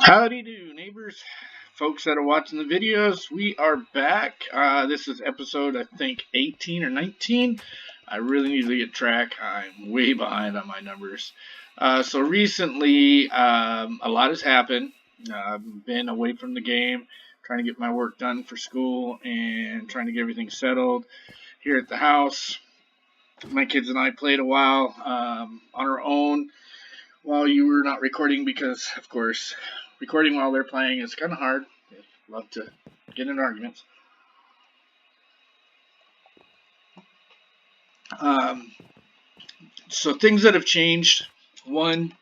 Howdy do, neighbors, folks that are watching the videos. We are back. This is episode, I think, 18 or 19. I really need to get track. I'm way behind on my numbers. So recently, a lot has happened. I've been away from the game, trying to get my work done for school and trying to get everything settled here at the house. My kids and I played a while on our own while you were not recording because, of course, recording while they're playing is kind of hard. They love to get in arguments. So things that have changed. One,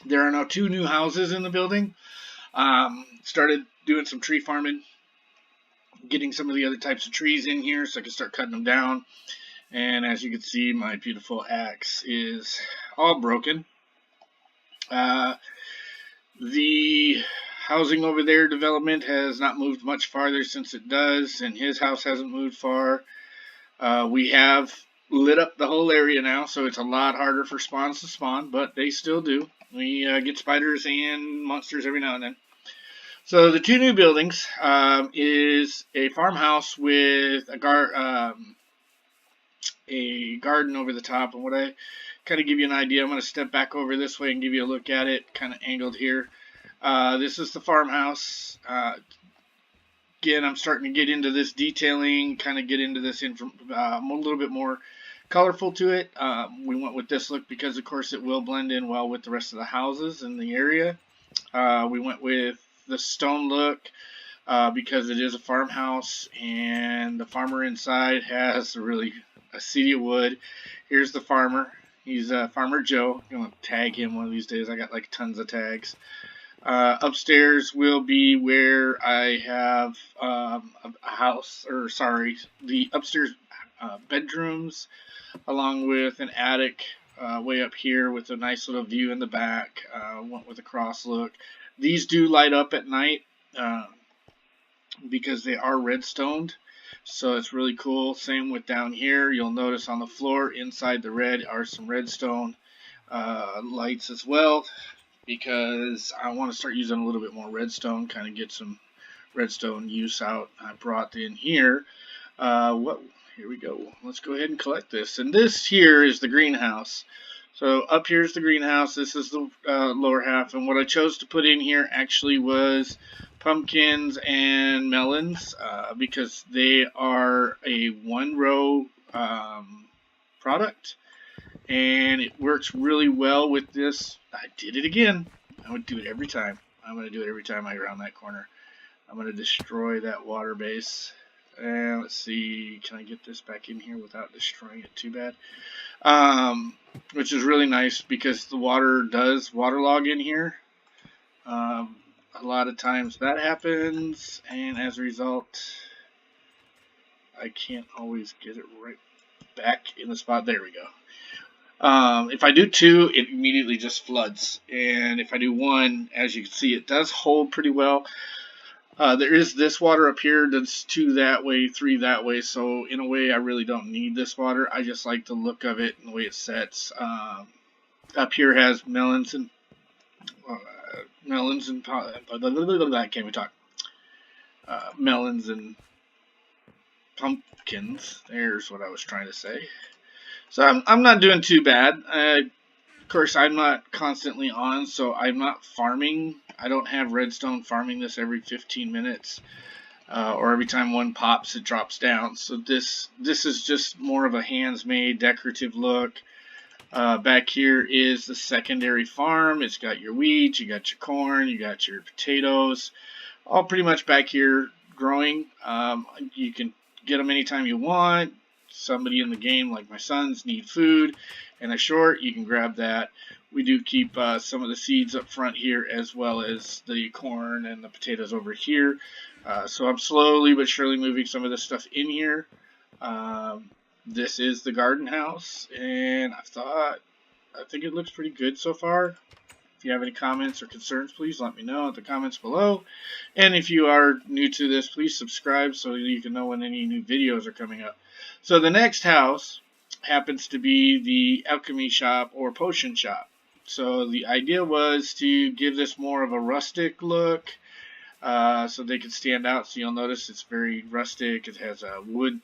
there are now 2 new houses in the building. Started doing some tree farming, getting some of the other types of trees in here so I can start cutting them down. And as you can see, my beautiful axe is all broken. The housing over there development has not moved much farther since it does, and his house hasn't moved far. We have lit up the whole area now, so it's a lot harder for spawns to spawn, but they still do. We get spiders and monsters every now and then. So the 2 new buildings is a farmhouse with a garden over the top. And what I kind of give you an idea, I'm going to step back over this way and give you a look at it, kind of angled here. This is the farmhouse. Again, I'm starting to get into this detailing, kind of get into this a little bit more colorful to it. We went with this look because, of course, it will blend in well with the rest of the houses in the area. We went with the stone look because it is a farmhouse, and the farmer inside has a seat of wood. Here's the farmer. He's Farmer Joe. I'm going to tag him one of these days. I got like tons of tags. Upstairs will be where I have the upstairs bedrooms, along with an attic way up here with a nice little view in the back. Went with a cross look. These do light up at night because they are redstoned, so it's really cool. Same with down here. You'll notice on the floor inside the red are some redstone lights as well, because I want to start using a little bit more redstone, kind of get some redstone use out. I brought in here. Here we go. Let's go ahead and collect this. And this here is the greenhouse. So up here is the greenhouse. This is the lower half. And what I chose to put in here actually was pumpkins and melons because they are a 1-row product. And it works really well with this. I did it again. I would do it every time. I'm going to do it every time I go around that corner. I'm going to destroy that water base. And let's see, can I get this back in here without destroying it too bad? Which is really nice because the water does waterlog in here. A lot of times that happens, and as a result, I can't always get it right back in the spot. There we go. If I do 2, it immediately just floods. And if I do 1, as you can see, it does hold pretty well. There is this water up here that's 2 that way, 3 that way. So in a way, I really don't need this water. I just like the look of it and the way it sets. Up here has melons and melons and pumpkins. There's what I was trying to say. So I'm not doing too bad. Of course, I'm not constantly on, so I'm not farming. I don't have redstone farming this every 15 minutes, or every time one pops, it drops down. So this is just more of a hands-made decorative look. Back here is the secondary farm. It's got your wheat, you got your corn, you got your potatoes, all pretty much back here growing. You can get them anytime you want. Somebody in the game, like my sons, need food and a short, you can grab that. We do keep some of the seeds up front here, as well as the corn and the potatoes over here. So I'm slowly but surely moving some of this stuff in here. This is the garden house, and I think it looks pretty good so far. If you have any comments or concerns, please let me know in the comments below. And if you are new to this, please subscribe so you can know when any new videos are coming up. So the next house happens to be the alchemy shop or potion shop. So the idea was to give this more of a rustic look, so they could stand out. So you'll notice it's very rustic. It has a wood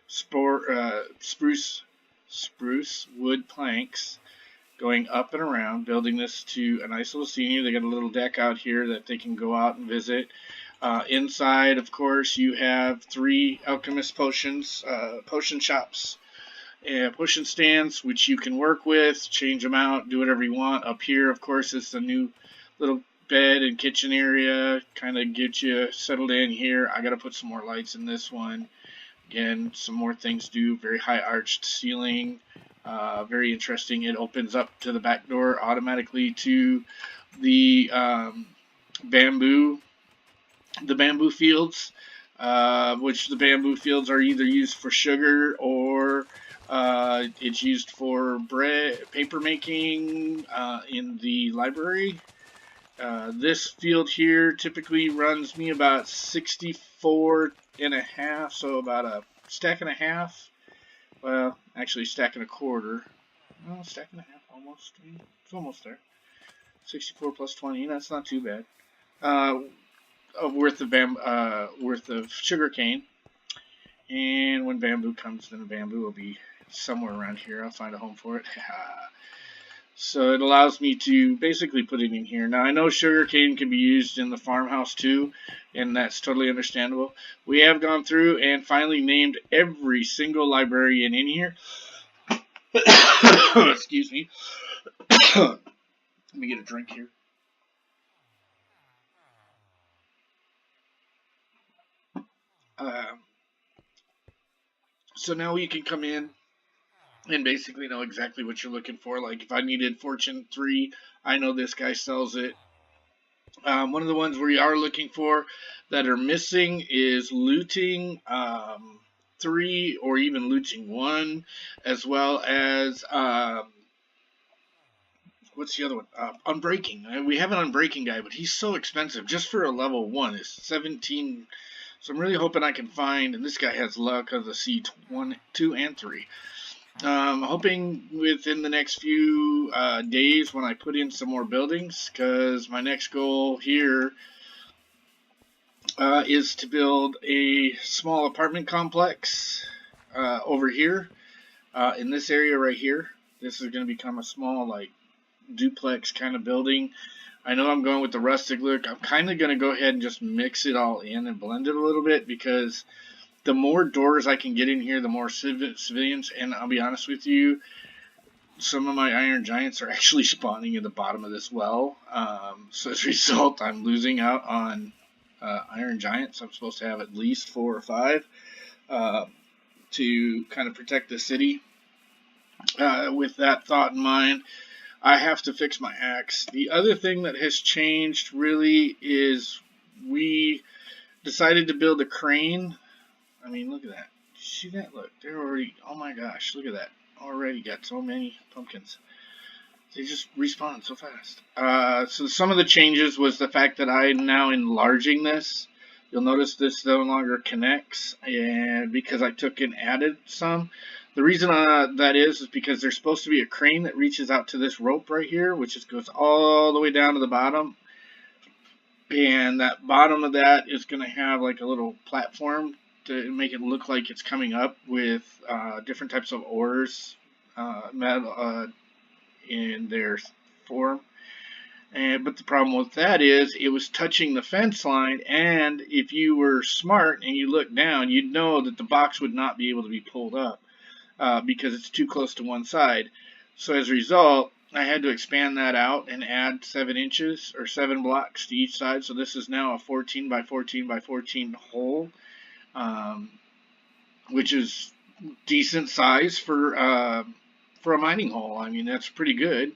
spruce wood planks going up and around, building this to a nice little scenery. They got a little deck out here that they can go out and visit. Inside, of course, you have 3 alchemist potions, potion shops, potion stands, which you can work with, change them out, do whatever you want. Up here, of course, is the new little bed and kitchen area, kind of get you settled in here. I got to put some more lights in this one. Again, some more things to do. Very high arched ceiling. Very interesting. It opens up to the back door automatically to the bamboo fields, which the bamboo fields are either used for sugar or it's used for paper making in the library. This field here typically runs me about 64 and a half, so about a stack and a half. Well, actually stack and a quarter. Well, stack and a half almost. It's almost there. 64 plus 20, that's not too bad. Worth of sugar cane. And when bamboo comes, then the bamboo will be somewhere around here. I'll find a home for it. So it allows me to basically put it in here. Now I know sugarcane can be used in the farmhouse too, and that's totally understandable. We have gone through and finally named every single librarian in here. Excuse me. Let me get a drink here. So now you can come in and basically know exactly what you're looking for. Like if I needed Fortune 3, I know this guy sells it. One of the ones we are looking for that are missing is looting 3 or even looting 1, as well as what's the other one? Unbreaking. We have an Unbreaking guy, but he's so expensive. Just for a level 1 is 17. So I'm really hoping I can find, and this guy has luck of the C1, 2, and 3. Hoping within the next few days when I put in some more buildings, because my next goal here is to build a small apartment complex over here in this area right here. This is going to become a small like duplex kind of building. I know I'm going with the rustic look. I'm kind of going to go ahead and just mix it all in and blend it a little bit, because the more doors I can get in here, the more civilians, and I'll be honest with you, some of my Iron Giants are actually spawning in the bottom of this well. So as a result, I'm losing out on Iron Giants. I'm supposed to have at least 4 or 5 to kind of protect the city. With that thought in mind, I have to fix my axe. The other thing that has changed really is we decided to build a crane. I mean, look at that. See that? Look, they're already, oh my gosh, look at that. Already got so many pumpkins. They just respawn so fast. So some of the changes was the fact that I'm now enlarging this. You'll notice this no longer connects, and because I took and added some. The reason that is because there's supposed to be a crane that reaches out to this rope right here, which just goes all the way down to the bottom. And that bottom of that is going to have like a little platform to make it look like it's coming up with different types of ores in their form. But the problem with that is it was touching the fence line, and if you were smart and you looked down, you'd know that the box would not be able to be pulled up because it's too close to one side. So as a result, I had to expand that out and add 7 inches or 7 blocks to each side. So this is now a 14 by 14 by 14 hole, which is decent size for a mining hole. I mean, that's pretty good.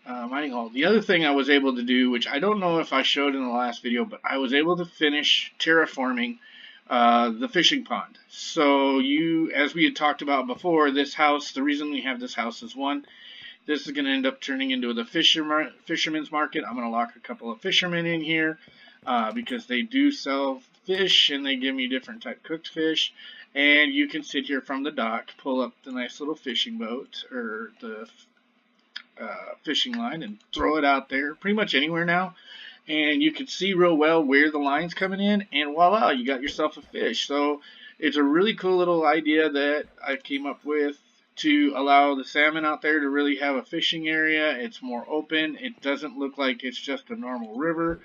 Mining hole. The other thing I was able to do, which I don't know if I showed in the last video, but I was able to finish terraforming the fishing pond. So as we had talked about before, this house, the reason we have this house is one, this is going to end up turning into the fisherman's market. I'm going to lock a couple of fishermen in here because they do sell fish and they give me different type cooked fish. And you can sit here from the dock, pull up the nice little fishing boat or the fishing line and throw it out there pretty much anywhere now. And you can see real well where the line's coming in, and voila, you got yourself a fish. So it's a really cool little idea that I came up with to allow the salmon out there to really have a fishing area. It's more open. It doesn't look like it's just a normal river,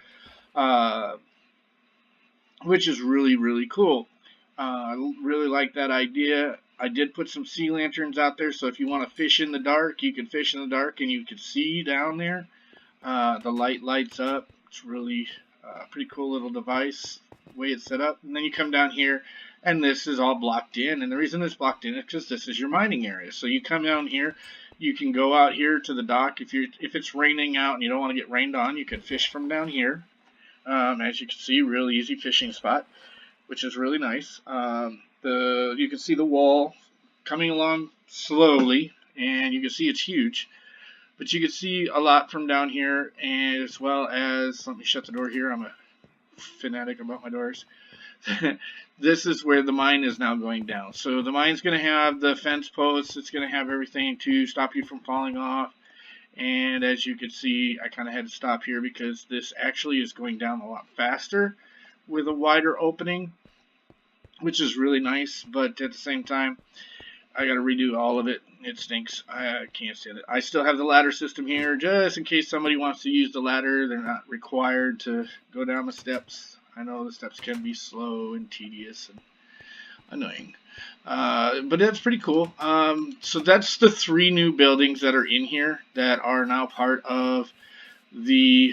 which is really, really cool. I really like that idea. I did put some sea lanterns out there, so if you want to fish in the dark, you can fish in the dark and you can see down there. The light lights up. It's really a pretty cool little device, the way it's set up. And then you come down here, and this is all blocked in. And the reason it's blocked in is because this is your mining area. So you come down here, you can go out here to the dock. If it's raining out and you don't want to get rained on, you can fish from down here. As you can see, real easy fishing spot, which is really nice. You can see the wall coming along slowly, and you can see it's huge. But you can see a lot from down here, and as well as, let me shut the door here, I'm a fanatic about my doors. This is where the mine is now going down. So the mine's going to have the fence posts, it's going to have everything to stop you from falling off. And as you can see, I kind of had to stop here because this actually is going down a lot faster with a wider opening, which is really nice, but at the same time, I got to redo all of it. It stinks. I can't stand it. I still have the ladder system here just in case somebody wants to use the ladder. They're not required to go down the steps. I know the steps can be slow and tedious and annoying. But that's pretty cool. So that's the 3 new buildings that are in here that are now part of the,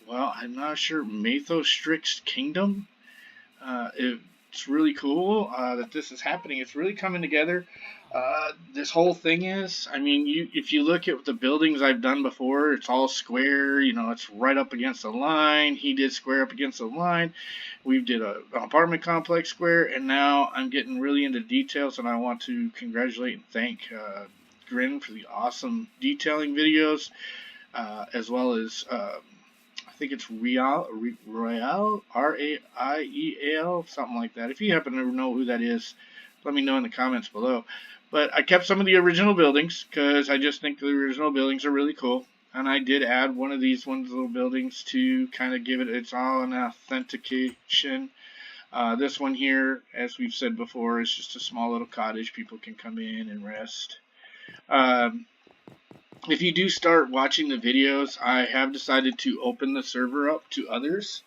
well, I'm not sure, Mathos Strix Kingdom. It's really cool that this is happening. It's really coming together. This whole thing is, I mean, if you look at the buildings I've done before, it's all square. You know, it's right up against the line. He did square up against the line. We did an apartment complex square, and now I'm getting really into details, and I want to congratulate and thank Grin for the awesome detailing videos, as well as I think it's Real, R-A-I-E-L, something like that. If you happen to know who that is, let me know in the comments below. But I kept some of the original buildings because I just think the original buildings are really cool. And I did add one of these little buildings to kind of give it its own authentication. This one here, as we've said before, is just a small little cottage. People can come in and rest. If you do start watching the videos, I have decided to open the server up to others.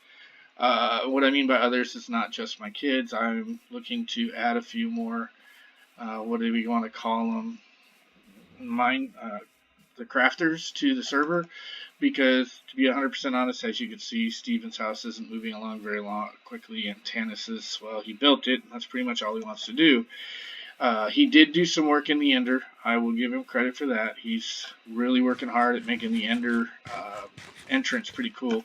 What I mean by others is not just my kids. I'm looking to add a few more, what do we want to call them, the crafters to the server. Because, to be 100% honest, as you can see, Steven's house isn't moving along very quickly, and Tanis's, well, he built it, and that's pretty much all he wants to do. He did do some work in the Ender. I will give him credit for that. He's really working hard at making the Ender entrance pretty cool,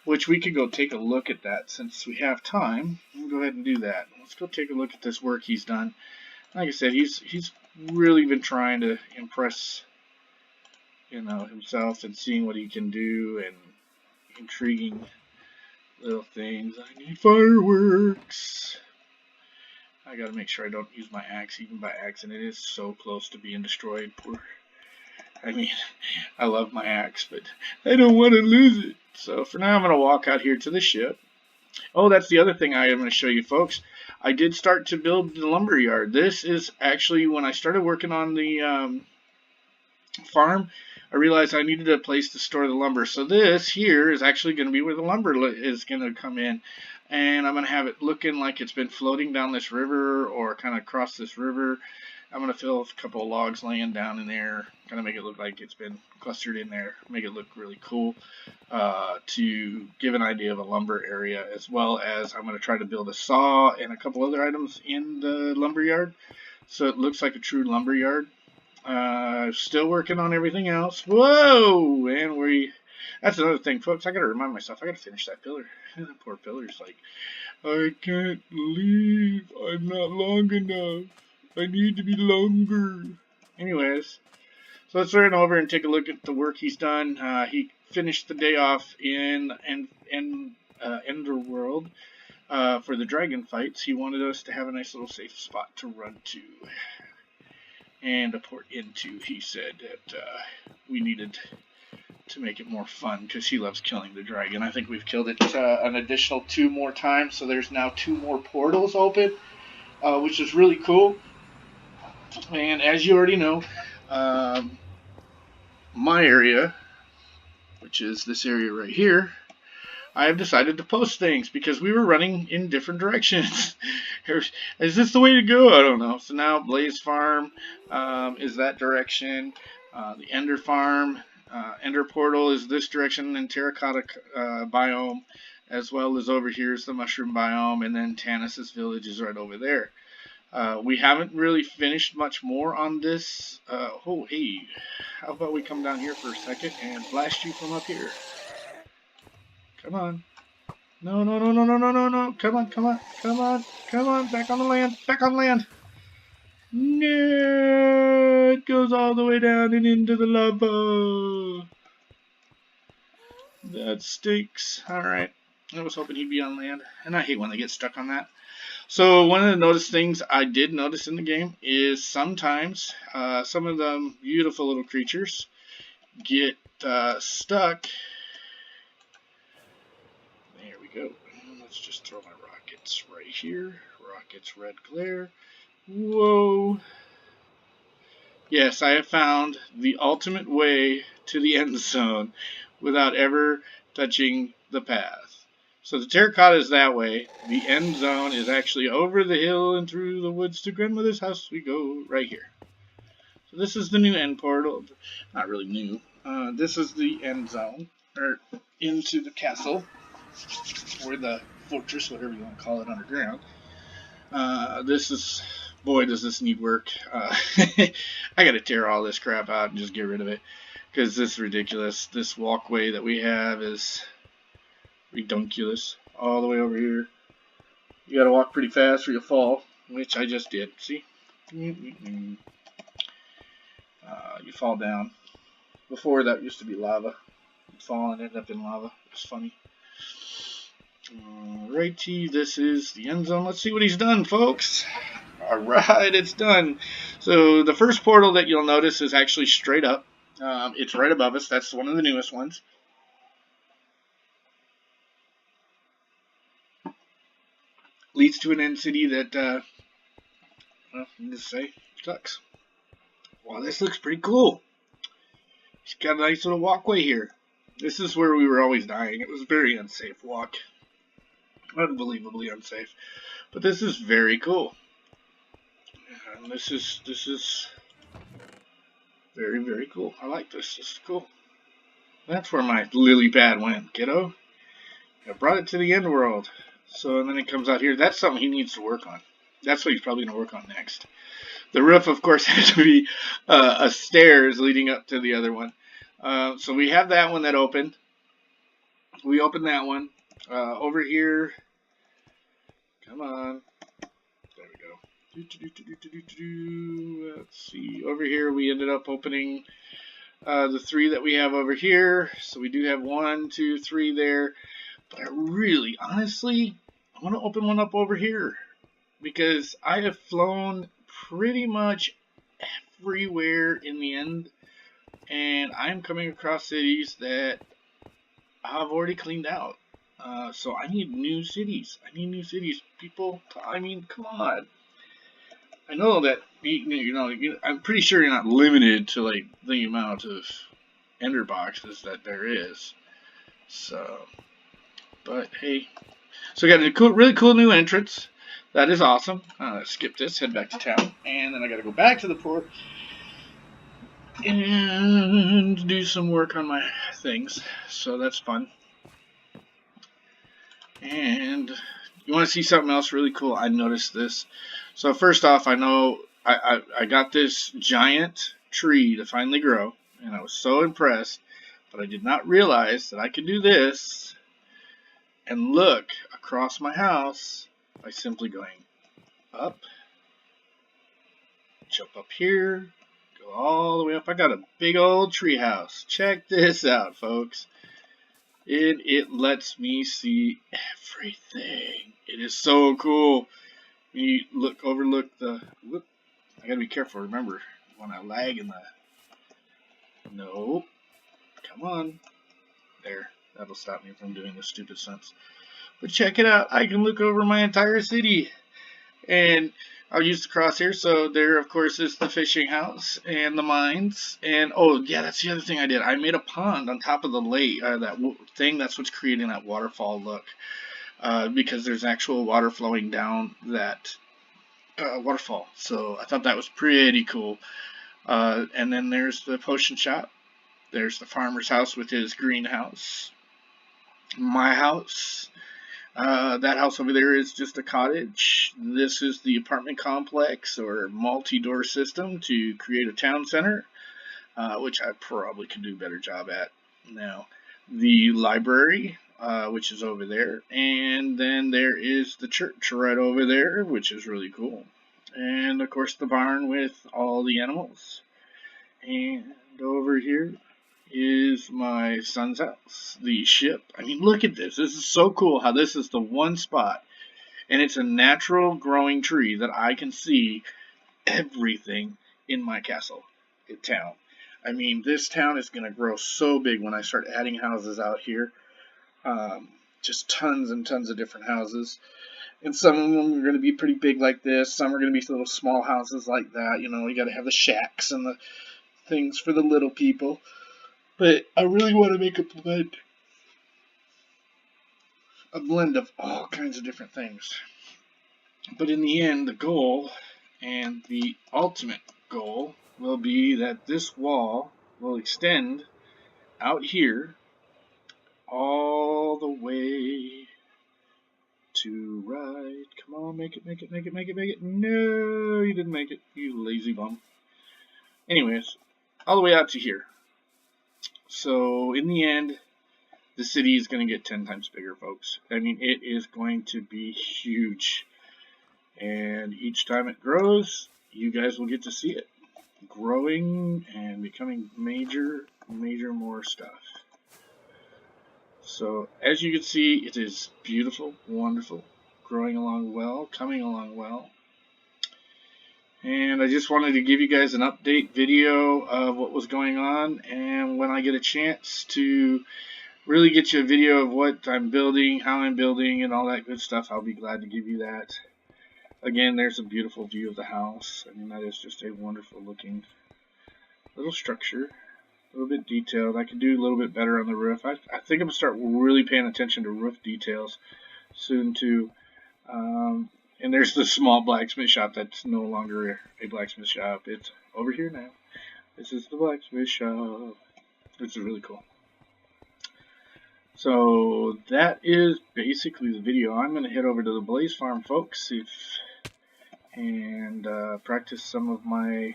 which we could go take a look at that since we have time. We'll go ahead and do that. Let's go take a look at this work he's done. Like I said, he's really been trying to impress, you know, himself and seeing what he can do and intriguing little things. I need fireworks. I gotta make sure I don't use my axe even by accident. It is so close to being destroyed. I mean, I love my axe, but I don't want to lose it. So for now, I'm gonna walk out here to the ship. Oh, that's the other thing I am going to show you, folks. I did start to build the lumber yard. This is actually when I started working on the farm. I realized I needed a place to store the lumber. So this here is actually going to be where the lumber is going to come in. And I'm going to have it looking like it's been floating down this river or kind of across this river. I'm going to fill a couple of logs laying down in there, kind of make it look like it's been clustered in there, make it look really cool, to give an idea of a lumber area, as well as I'm going to try to build a saw and a couple other items in the lumber yard, so it looks like a true lumber yard. Still working on everything else. Whoa! And that's another thing, folks. I got to remind myself, I got to finish that pillar. That poor pillar's like, I can't leave. I'm not long enough. I need to be longer. Anyways, so let's turn over and take a look at the work he's done. He finished the day off in Enderworld for the dragon fights. He wanted us to have a nice little safe spot to run to. and a port into. He said that we needed to make it more fun because he loves killing the dragon. I think we've killed it an additional 2 more times, so there's now 2 more portals open, which is really cool. And as you already know, my area, which is this area right here, I have decided to post things because we were running in different directions. Is this the way to go? I don't know. So now Blaze Farm is that direction. The Ender Farm, Ender Portal is this direction, and Terracotta Biome, as well as over here is the Mushroom Biome, and then Tannis' Village is right over there. We haven't really finished much more on this. Oh, hey, how about we come down here for a second and blast you from up here? Come on. No, no, no, no, no, no, no, no. Come on, come on, come on, come on. Back on the land, back on land. No, it goes all the way down and into the lava. That stinks. Alright. I was hoping he'd be on land. And I hate when they get stuck on that. So one of the things I did notice in the game is sometimes some of the beautiful little creatures get stuck. There we go. Let's just throw my rockets right here. Rockets, red glare. Whoa. Yes, I have found the ultimate way to the end zone without ever touching the path. So the terracotta is that way. The end zone is actually over the hill and through the woods to grandmother's house we go right here. So this is the new end portal. Not really new. This is the end zone, or into the castle, or the fortress, whatever you want to call it, underground. This is, boy, does this need work. I gotta tear all this crap out and just get rid of it, because this is ridiculous. This walkway that we have is redunculous. All the way over here. You gotta walk pretty fast or you'll fall, which I just did. See? You fall down. Before that used to be lava. You'd fall and end up in lava. It's funny. Alrighty, this is the end zone. Let's see what he's done, folks. Alright, it's done. So the first portal that you'll notice is actually straight up. It's right above us. That's one of the newest ones. Leads to an end city that, well, I'm just say, sucks. Wow, this looks pretty cool. It's got a nice little walkway here. This is where we were always dying. It was a very unsafe walk. Unbelievably unsafe. But this is very cool. And this is very, very cool. I like this. This is cool. That's where my lily pad went, kiddo. I brought it to the end world. So, and then it comes out here. That's something he needs to work on. That's what he's probably going to work on next. The roof, of course, has to be a stairs leading up to the other one. So we have that one that opened. We opened that one. Over here. Come on. There we go. Let's see. Over here, we ended up opening the 3 that we have over here. So we do have 1, 2, 3 there. But I really, honestly, I want to open one up over here, because I have flown pretty much everywhere in the end, and I'm coming across cities that I've already cleaned out. So I need new cities. I need new cities, people. I mean, come on. I know that I'm pretty sure you're not limited to like the amount of ender boxes that there is. So. But hey, so we got a cool, really cool new entrance. That is awesome. Let's skip this, head back to town, and then I got to go back to the port and do some work on my things. So that's fun. And you want to see something else really cool? I noticed this. So first off, I know I got this giant tree to finally grow, and I was so impressed. But I did not realize that I could do this and look across my house by simply going up, jump up here, go all the way up. I got a big old tree house. Check this out, folks. It lets me see everything. It is so cool. You overlook the. Whoop, I gotta be careful. Remember, when I lag in the... Nope. Come on. There. That'll stop me from doing the stupid stunts. But check it out. I can look over my entire city. And I'll use the crosshair. So there, of course, is the fishing house and the mines. And, oh, yeah, that's the other thing I did. I made a pond on top of the lake. That thing, that's what's creating that waterfall look. Because there's actual water flowing down that waterfall. So I thought that was pretty cool. And then there's the potion shop. There's the farmer's house with his greenhouse. My house. That house over there is just a cottage. This is the apartment complex or multi-door system to create a town center, which I probably could do a better job at now. The library, which is over there, and then there is the church right over there, which is really cool. And of course the barn with all the animals. And over here is my son's house, the ship. I mean, look at this. This is so cool how this is the one spot, and it's a natural growing tree that I can see everything in my castle, town. I mean, this town is going to grow so big when I start adding houses out here. Just tons and tons of different houses. And some of them are going to be pretty big like this. Some are going to be little small houses like that. You know, you got to have the shacks and the things for the little people. But I really want to make a blend of all kinds of different things. But in the end, the goal and the ultimate goal will be that this wall will extend out here all the way to right. Come on, make it, make it, make it, make it, make it. No, you didn't make it, you lazy bum. Anyways, all the way out to here. So, in the end, the city is going to get 10 times bigger, folks. I mean, it is going to be huge. And each time it grows, you guys will get to see it growing and becoming major more stuff. So, as you can see, it is beautiful, wonderful, growing along well, coming along well. And I just wanted to give you guys an update video of what was going on, and when I get a chance to really get you a video of what I'm building, how I'm building, and all that good stuff, I'll be glad to give you that. Again, there's a beautiful view of the house. I mean, that is just a wonderful looking little structure, a little bit detailed. I could do a little bit better on the roof. I think I'm going to start really paying attention to roof details soon too. And there's the small blacksmith shop that's no longer a blacksmith shop. It's over here now. This is the blacksmith shop. This is really cool. So that is basically the video. I'm going to head over to the Blaze Farm, folks, and practice some of my,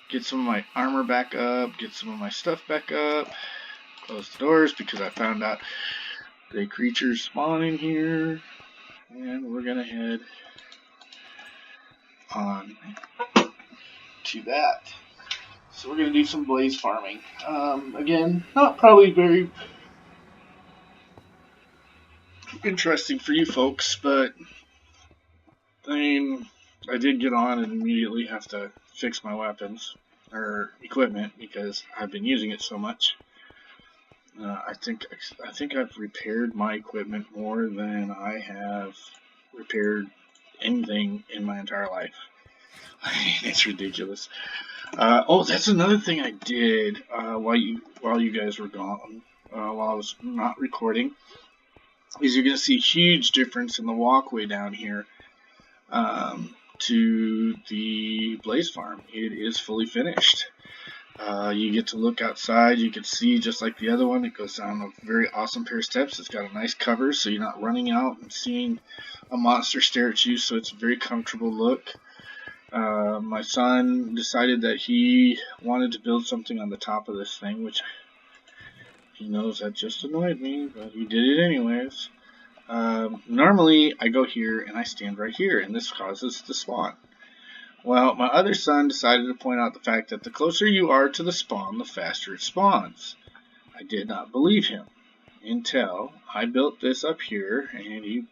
get some of my armor back up, get some of my stuff back up, close the doors because I found out the creatures spawn in here. And we're going to head on to that. So we're going to do some blaze farming. Again, not probably very interesting for you folks, but I mean, I did get on and immediately have to fix my weapons or equipment because I've been using it so much. I think I've repaired my equipment more than I have repaired anything in my entire life. I mean, it's ridiculous. Oh, that's another thing I did while you guys were gone, while I was not recording, is you're going to see a huge difference in the walkway down here to the Blaze Farm. It is fully finished. You get to look outside. You can see, just like the other one, it goes down a very awesome pair of steps. It's got a nice cover, so you're not running out and seeing a monster stare at you, so it's a very comfortable look. My son decided that he wanted to build something on the top of this thing, which he knows that just annoyed me, but he did it anyways. Normally, I go here and I stand right here, and this causes the spawn. Well, my other son decided to point out the fact that the closer you are to the spawn, the faster it spawns. I did not believe him until I built this up here, and he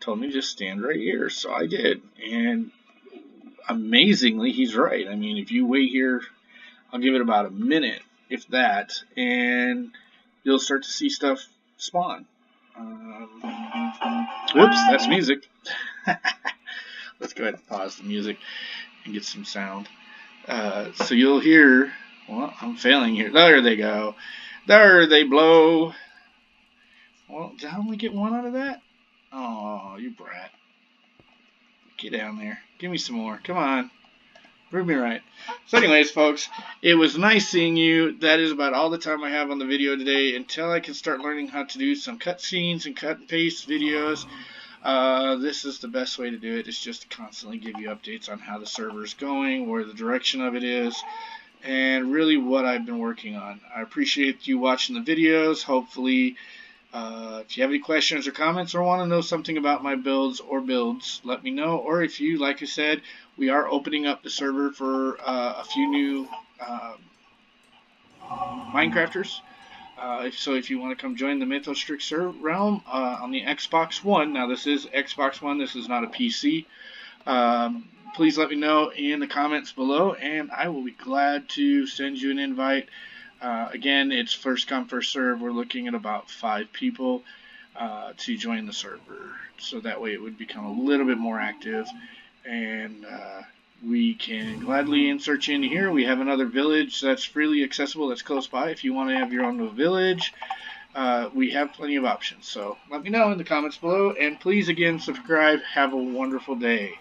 told me to just stand right here, so I did. And amazingly, he's right. I mean, if you wait here, I'll give it about a minute, if that, and you'll start to see stuff spawn. Oops, that's music. Let's go ahead and pause the music and get some sound. So you'll hear, well, I'm failing here. There they go. There they blow. Well, did I only get one out of that? Oh, you brat. Get down there. Give me some more. Come on. Prove me right. So anyways, folks, it was nice seeing you. That is about all the time I have on the video today until I can start learning how to do some cutscenes and cut and paste videos. This is the best way to do it. It's just to constantly give you updates on how the server is going, where the direction of it is, and really what I've been working on. I appreciate you watching the videos. Hopefully, if you have any questions or comments or want to know something about my builds, let me know. Or if you, like I said, we are opening up the server for a few new Minecrafters. So if you want to come join the Mythostrix realm on the Xbox One, now this is Xbox One, this is not a PC, please let me know in the comments below, and I will be glad to send you an invite. Again, it's first come, first serve. We're looking at about 5 people to join the server, so that way it would become a little bit more active, and we can gladly insert you into here. We have another village that's freely accessible, that's close by. If you want to have your own village, we have plenty of options. So let me know in the comments below, and please again subscribe. Have a wonderful day.